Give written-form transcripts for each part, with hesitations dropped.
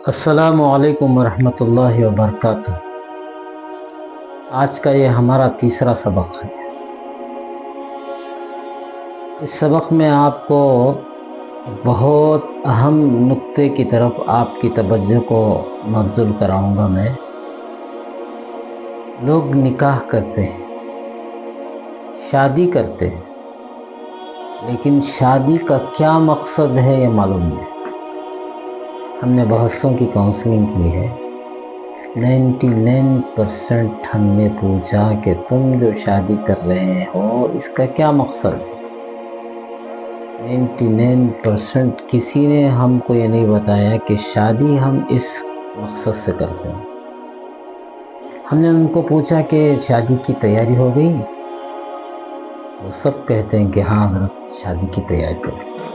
السلام علیکم ورحمۃ اللہ وبرکاتہ۔ آج کا یہ ہمارا تیسرا سبق ہے۔ اس سبق میں آپ کو بہت اہم نقطے کی طرف آپ کی توجہ کو مبذول کراؤں گا میں۔ لوگ نکاح کرتے ہیں، شادی کرتے ہیں، لیکن شادی کا کیا مقصد ہے یہ معلوم نہیں۔ ہم نے بہتوں کی کاؤنسلنگ کی ہے، 99% ہم نے پوچھا کہ تم جو شادی کر رہے ہو اس کا کیا مقصد ہے۔ 99% کسی نے ہم کو یہ نہیں بتایا کہ شادی ہم اس مقصد سے کرتے ہیں۔ ہم نے ان کو پوچھا کہ شادی کی تیاری ہو گئی؟ وہ سب کہتے ہیں کہ ہاں حضرت شادی کی تیاری ہو گئی۔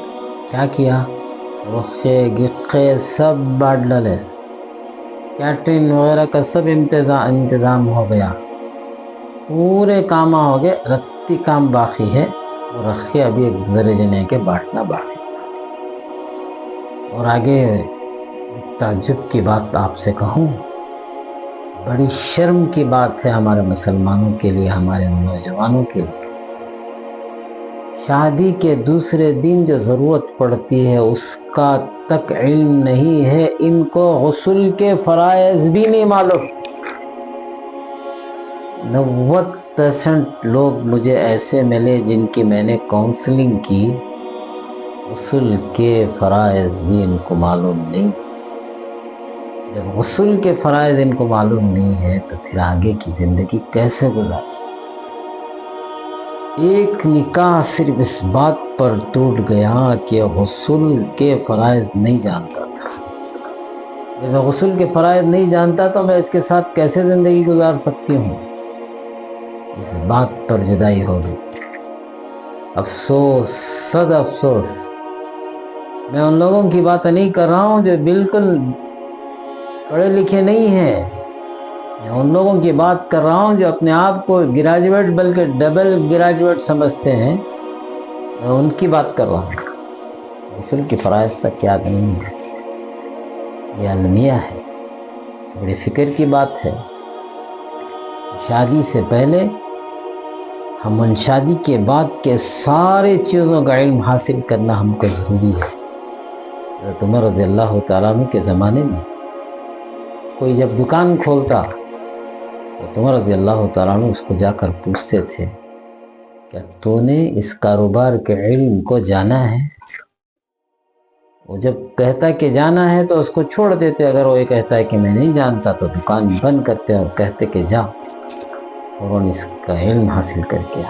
کیا کیا؟ رخصے گقے سب بانٹ ڈالے، کیٹرنگ وغیرہ کا سب انتظام ہو گیا، پورے کام ہو گئے، رتی کام باقی ہے، وہ رکھے ابھی ایک ذرے جنے کے بانٹنا باقی۔ اور آگے تعجب کی بات آپ سے کہوں، بڑی شرم کی بات ہے ہمارے مسلمانوں کے لیے، ہمارے نوجوانوں کے لیے، شادی کے دوسرے دن جو ضرورت پڑتی ہے اس کا تک علم نہیں ہے، ان کو غسل کے فرائض بھی نہیں معلوم۔ 90% لوگ مجھے ایسے ملے جن کی میں نے کاؤنسلنگ کی، غسل کے فرائض بھی ان کو معلوم نہیں۔ جب غسل کے فرائض ان کو معلوم نہیں ہے تو پھر آگے کی زندگی کیسے گزارے؟ ایک نکاح صرف اس بات پر ٹوٹ گیا کہ غسل کے فرائض نہیں جانتا تھا۔ جب میں غسل کے فرائض نہیں جانتا تو میں اس کے ساتھ کیسے زندگی گزار سکتی ہوں؟ اس بات پر جدائی ہو گئی۔ افسوس، صد افسوس۔ میں ان لوگوں کی بات نہیں کر رہا ہوں جو بالکل پڑھے لکھے نہیں ہیں، میں ان لوگوں کی بات کر رہا ہوں جو اپنے آپ کو گریجویٹ بلکہ ڈبل گریجویٹ سمجھتے ہیں، میں ان کی بات کر رہا ہوں۔ غسل کی فرائض تک یاد نہیں ہے، یہ المیہ ہے، بڑی فکر کی بات ہے۔ شادی سے پہلے ہم ان شادی کے بعد کے سارے چیزوں کا علم حاصل کرنا ہم کو ضروری ہے۔ حضرت عمر رضی اللہ تعالیٰ عنہ کے زمانے میں کوئی جب دکان کھولتا تو عمر رضی اللہ تعالیٰ عنہ اس کو جا کر پوچھتے تھے، کیا تو نے اس کاروبار کے علم کو جانا ہے؟ وہ جب کہتا کہ جانا ہے تو اس کو چھوڑ دیتے، اگر وہ یہ کہتا ہے کہ میں نہیں جانتا تو دکان بند کرتے اور کہتے کہ جا اور اس کا علم حاصل کر کے آ۔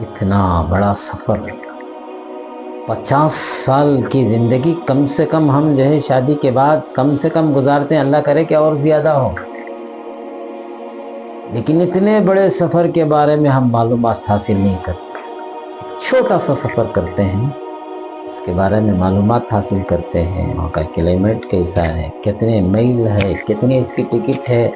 اتنا بڑا سفر، 50 سال کی زندگی کم سے کم ہم جو ہے شادی کے بعد کم سے کم گزارتے ہیں، اللہ کرے کہ اور زیادہ ہو، لیکن اتنے بڑے سفر کے بارے میں ہم معلومات حاصل نہیں کرتے۔ چھوٹا سا سفر کرتے ہیں، اس کے بارے میں معلومات حاصل کرتے ہیں، وہاں کا کلائمیٹ کیسا ہے، کتنے میل ہے، کتنی اس کی ٹکٹ ہے،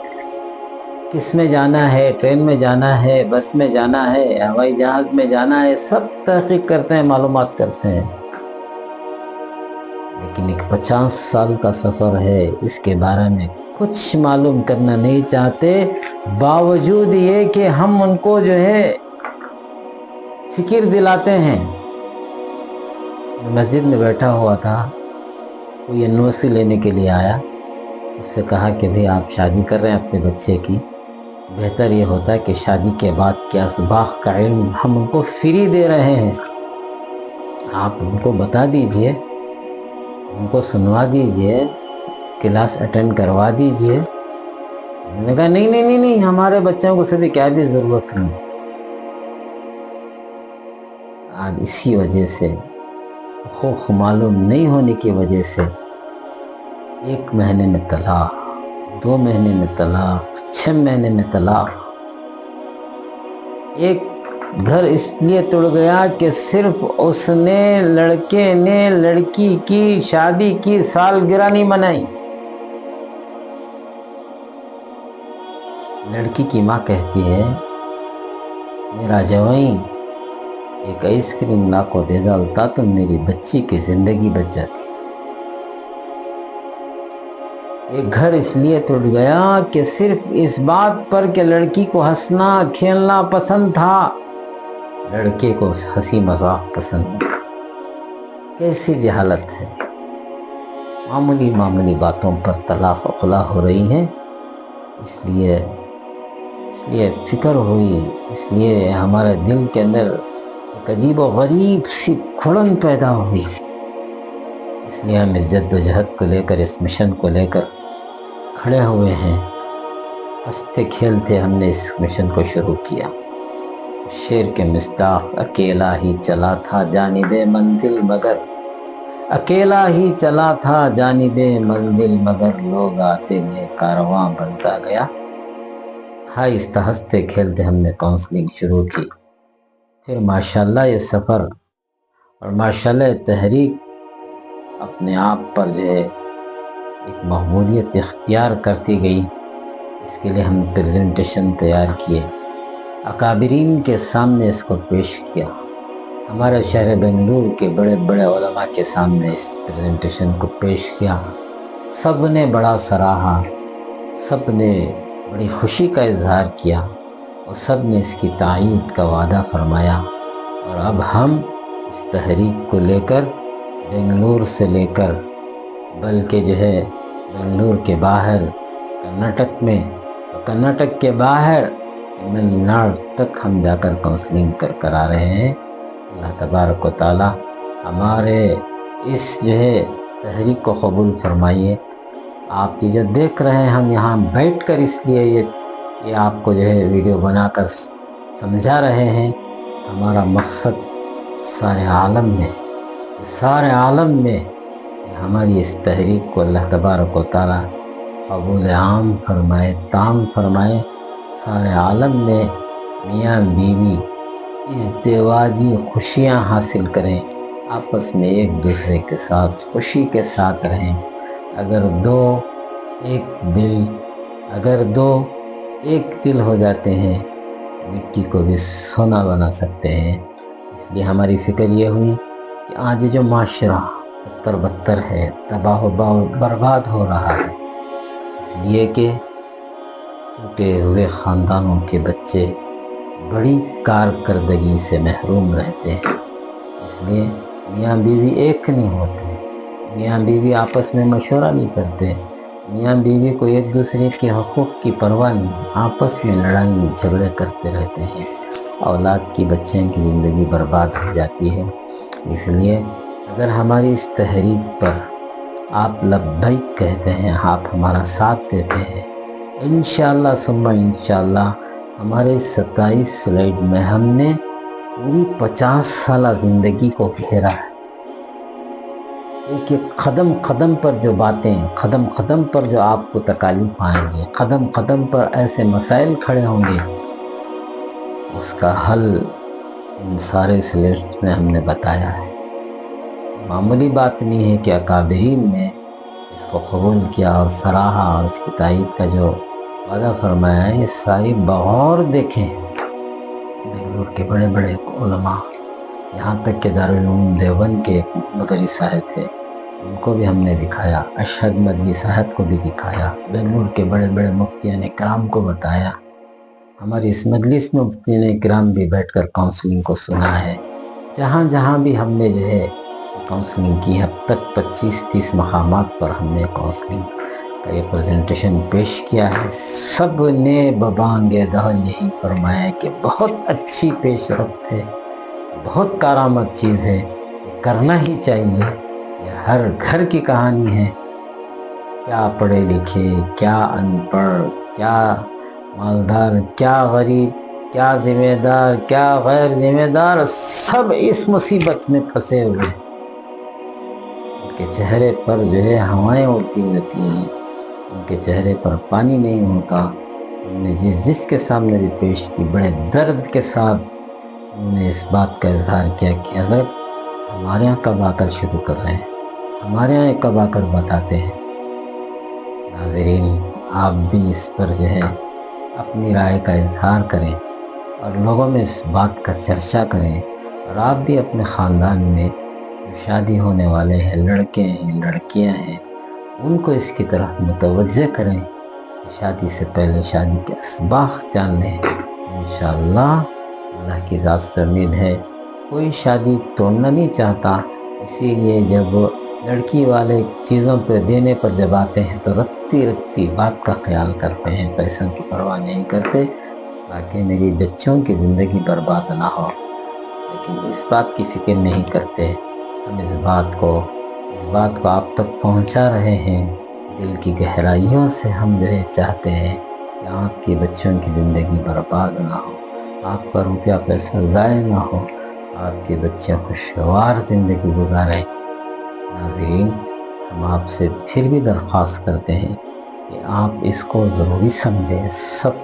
کس میں جانا ہے، ٹرین میں جانا ہے، بس میں جانا ہے، ہوائی جہاز میں جانا ہے، سب تحقیق کرتے ہیں، معلومات کرتے ہیں۔ لیکن ایک 50 سال کا سفر ہے، اس کے بارے میں کچھ معلوم کرنا نہیں چاہتے، باوجود یہ کہ ہم ان کو جو ہے فکر دلاتے ہیں۔ مسجد میں بیٹھا ہوا تھا، کوئی NOC لینے کے لیے آیا، اس سے کہا کہ بھئی آپ شادی کر رہے ہیں اپنے بچے کی، بہتر یہ ہوتا ہے کہ شادی کے بعد کے اسباق کا علم ہم ان کو فری دے رہے ہیں، آپ ان کو بتا دیجئے، ان کو سنوا دیجئے، کلاس اٹینڈ کروا دیجئے۔ انہوں نے کہا نہیں، ہمارے بچوں کو سے بھی کیا بھی ضرورت نہیں۔ آج اسی وجہ سے، حقوق معلوم نہیں ہونے کی وجہ سے، 1 مہینے میں طلاق، 2 مہینے میں طلاق، 6 مہینے میں طلاق۔ ایک گھر اس لیے توڑ گیا کہ صرف اس نے، لڑکے نے لڑکی کی شادی کی سالگرہ نہیں منائی۔ لڑکی کی ماں کہتی ہے میرا جوائیں ایک آئس کریم لا کو دے ڈالتا تو میری بچی کی زندگی بچ جاتی۔ ایک گھر اس لیے ٹوٹ گیا کہ صرف اس بات پر کہ لڑکی کو ہنسنا کھیلنا پسند تھا، لڑکے کو ہنسی مذاق پسند تھا۔ کیسی جہالت ہے! معمولی باتوں پر طلاق و خلا ہو رہی ہیں، اس لیے فکر ہوئی، اس لیے ہمارے دل کے اندر ایک عجیب و غریب سی کھڑن پیدا ہوئی۔ اس لیے ہم اس جد و جہد کو لے کر، اس مشن کو لے کر کھڑے ہوئے ہیں۔ ہنستے کھیلتے ہم نے اس مشن کو شروع کیا۔ شعر کے مصداق: اکیلا ہی چلا تھا جانب منزل مگر، اکیلا ہی چلا تھا جانب منزل مگر، لوگ آتے گئے کارواں بنتا گیا۔ آہستہ ہنستے کھیلتے ہم نے کاؤنسلنگ شروع کی۔ پھر ماشاءاللہ یہ سفر اور ماشاءاللہ یہ تحریک اپنے آپ پر جو ہے ایک مقبولیت اختیار کرتی گئی۔ اس کے لیے ہم پریزنٹیشن تیار کیے، اکابرین کے سامنے اس کو پیش کیا، ہمارے شہر بنگلور کے بڑے بڑے علماء کے سامنے اس پریزنٹیشن کو پیش کیا۔ سب نے بڑا سراہا، سب نے بڑی خوشی کا اظہار کیا اور سب نے اس کی تائید کا وعدہ فرمایا۔ اور اب ہم اس تحریک کو لے کر بنگلور سے لے کر بلکہ جو ہے بنگلور کے باہر کرناٹک میں اور کرناٹک کے باہر تمل ناڈو تک ہم جا کر کاؤنسلنگ کر آ رہے ہیں۔ اللہ تبارک و تعالی ہمارے اس جو ہے تحریک کو قبول فرمائیے۔ آپ یہ جو دیکھ رہے ہیں، ہم یہاں بیٹھ کر اس لیے یہ آپ کو جو ہے ویڈیو بنا کر سمجھا رہے ہیں۔ ہمارا مقصد سارے عالم میں ہماری اس تحریک کو اللہ تبارک و تعالی قبول عام فرمائے، تام فرمائے۔ سارے عالم میں میاں بیوی ازدواجی خوشیاں حاصل کریں، آپس میں ایک دوسرے کے ساتھ خوشی کے ساتھ رہیں۔ اگر دو ایک دل ہو جاتے ہیں، مٹی کو بھی سونا بنا سکتے ہیں۔ اس لیے ہماری فکر یہ ہوئی کہ آج جو معاشرہ تر بتر ہے، تباہ و برباد ہو رہا ہے، اس لیے کہ ٹوٹے ہوئے خاندانوں کے بچے بڑی کارکردگی سے محروم رہتے ہیں۔ اس لیے میاں بیوی ایک نہیں ہوتے، میاں بیوی آپس میں مشورہ نہیں کرتے، میاں بیوی کو ایک دوسرے کے حقوق کی پرواہ نہیں، آپس میں لڑائی جھگڑے کرتے رہتے ہیں، اولاد کی بچوں کی زندگی برباد ہو جاتی ہے۔ اس لیے اگر ہماری اس تحریک پر آپ لبیک کہتے ہیں، آپ ہمارا ساتھ دیتے ہیں، انشاءاللہ ثم انشاءاللہ ہمارے 27 سلائیڈ میں ہم نے پوری 50 سالہ زندگی کو گھیرا ہے۔ ایک قدم پر جو باتیں، قدم پر جو آپ کو تکالیف آئیں گے، قدم پر ایسے مسائل کھڑے ہوں گے، اس کا حل ان سارے سلیٹ میں ہم نے بتایا ہے۔ معمولی بات نہیں ہے کہ اکابرین نے اس کو قبول کیا اور سراہا اور اس کی تائید کا جو وعدہ فرمایا ہے، یہ ساری بغور دیکھیں۔ بنگلور کے بڑے بڑے علماء، یہاں تک کہ دارالعلوم دیوبند کے ایک مدری صاحب تھے، ان کو بھی ہم نے دکھایا، اشہد مدنی صاحب کو بھی دکھایا، بنگلور کے بڑے بڑے مفتیان کرام کو بتایا۔ ہماری اس مجلس میں مفتیان کرام بھی بیٹھ کر کاؤنسلنگ کو سنا ہے۔ جہاں بھی ہم نے جو ہے کاؤنسلنگ کی، اب تک 25-30 مقامات پر ہم نے کاؤنسلنگ کا یہ پریزنٹیشن پیش کیا ہے۔ سب نے ببانگ دہل یہی فرمایا کہ بہت اچھی پیش رفت ہے، بہت کارآمد چیز ہے، یہ کرنا ہی چاہیے۔ یہ ہر گھر کی کہانی ہے، کیا پڑھے لکھے، کیا ان پڑھ، کیا مالدار، کیا غریب، کیا ذمہ دار، کیا غیر ذمہ دار، سب اس مصیبت میں پھنسے ہوئے ہیں۔ ان کے چہرے پر جو ہے ہوائیں اڑتی رہتی ہیں، ان کے چہرے پر پانی نہیں ہوتا۔ ہم نے جس کے سامنے بھی پیش کی، بڑے درد کے ساتھ انہوں نے اس بات کا اظہار کیا کہ حضرت ہمارے یہاں کب آ کر شروع کر رہے ہیں، ہمارے یہاں کب آ کر بتاتے ہیں۔ ناظرین، آپ بھی اس پر جو ہے اپنی رائے کا اظہار کریں اور لوگوں میں اس بات کا چرچا کریں، اور آپ بھی اپنے خاندان میں جو شادی ہونے والے ہیں، لڑکے ہیں، لڑکیاں ہیں، ان کو اس کی طرف متوجہ کریں کہ شادی سے پہلے شادی کے اسباق جان لیں. انشاءاللہ اللہ کی ذات سے امید ہے کوئی شادی توڑنا نہیں چاہتا. اسی لیے جب لڑکی والے چیزوں پہ دینے پر جب آتے ہیں تو رتی بات کا خیال کرتے ہیں, پیسوں کی پرواہ نہیں کرتے تاکہ میری بچوں کی زندگی برباد نہ ہو. لیکن اس بات کی فکر نہیں کرتے. ہم اس بات کو آپ تک پہنچا رہے ہیں. دل کی گہرائیوں سے ہم جو ہے چاہتے ہیں کہ آپ کے بچوں کی زندگی برباد نہ ہو, آپ کا روپیہ پیسہ ضائع نہ ہو, آپ کے بچے خوشگوار زندگی گزاریں. ناظرین, ہم آپ سے پھر بھی درخواست کرتے ہیں کہ آپ اس کو ضروری سمجھیں, سب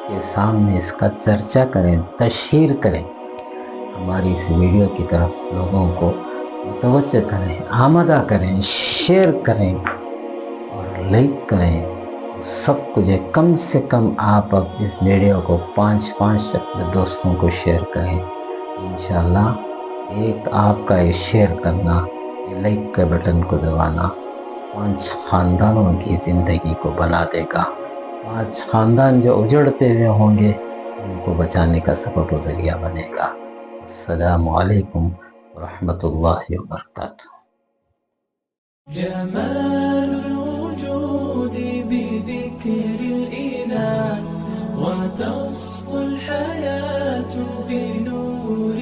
کے سامنے اس کا چرچا کریں, تشہیر کریں. ہماری اس ویڈیو کی طرف لوگوں کو متوجہ کریں, آمادہ کریں, شیئر کریں اور لائک کریں. سب کچھ ہے, کم سے کم آپ اب اس ویڈیو کو 5 اپنے دوستوں کو شیئر کریں. انشاءاللہ ایک آپ کا یہ شیئر کرنا, یہ لائک کے بٹن کو دبانا 5 خاندانوں کی زندگی کو بنا دے گا. 5 خاندان جو اجڑتے ہوئے ہوں گے ان کو بچانے کا سبب و ذریعہ بنے گا. السلام علیکم ورحمۃ اللہ وبرکاتہ. جمال الوجود بذكر الإله وتصفو الحياة بنور